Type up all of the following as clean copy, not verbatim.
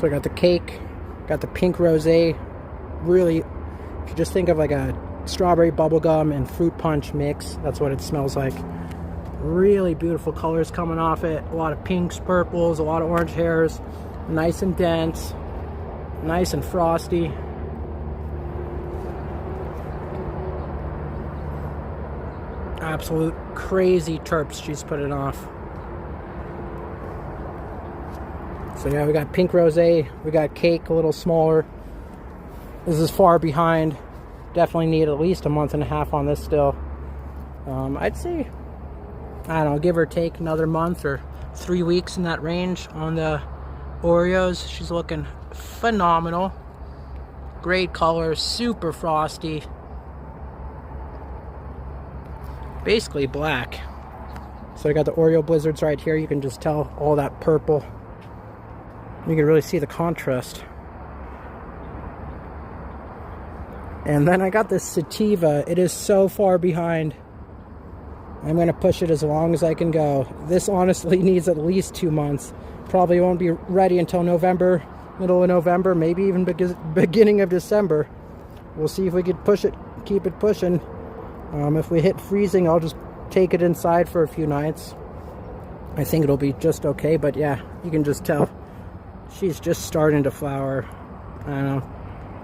So I got the cake, got the pink rosé. Really, if you just think of like a strawberry bubblegum and fruit punch mix, that's what it smells like. Really beautiful colors coming off it. A lot of pinks, purples, a lot of orange hairs. Nice and dense, nice and frosty. Absolute crazy terps she's putting off. So yeah, we got pink rosé, we got cake, a little smaller. This is far behind. Definitely need at least a month and a half on this still. I'd say, I don't know, give or take another month or 3 weeks in that range on the Oreos. She's looking phenomenal. Great color, super frosty. Basically black. So I got the Oreo blizzards right here. You can just tell all that purple. You can really see the contrast. And then I got this sativa. It is so far behind. I'm going to push it as long as I can go. This honestly needs at least 2 months. Probably won't be ready until November, middle of November, maybe even beginning of December. We'll see if we could push it, keep it pushing. If we hit freezing, I'll just take it inside for a few nights. I think it'll be just okay, but yeah, you can just tell she's just starting to flower. I don't know,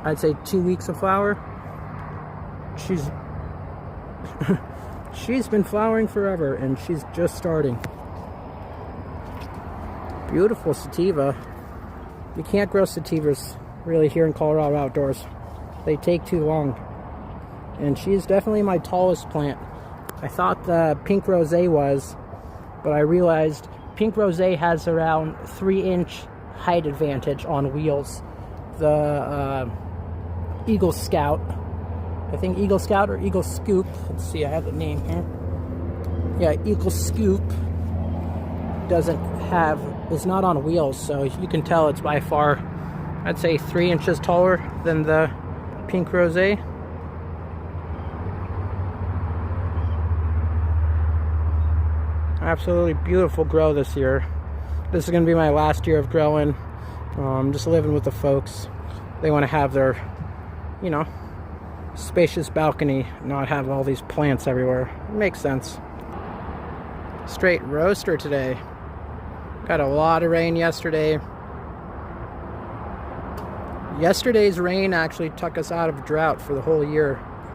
I'd say 2 weeks of flower. She's been flowering forever, and she's just starting. Beautiful sativa. You can't grow sativas really here in Colorado outdoors. They take too long. And she's definitely my tallest plant. I thought the pink rosé was, but I realized pink rosé has around 3-inch height advantage on wheels. The Eagle Scout, I think Eagle Scout or Eagle Scoop, let's see, I have the name here. Yeah, Eagle Scoop is not on wheels, so you can tell it's by far, I'd say 3 inches taller than the pink rosé. Absolutely beautiful grow this year. This is going to be my last year of growing. Just living with the folks. They want to have their, you know, spacious balcony, not have all these plants everywhere. It makes sense. Straight roaster today. Got a lot of rain yesterday. Yesterday's rain actually took us out of drought for the whole year.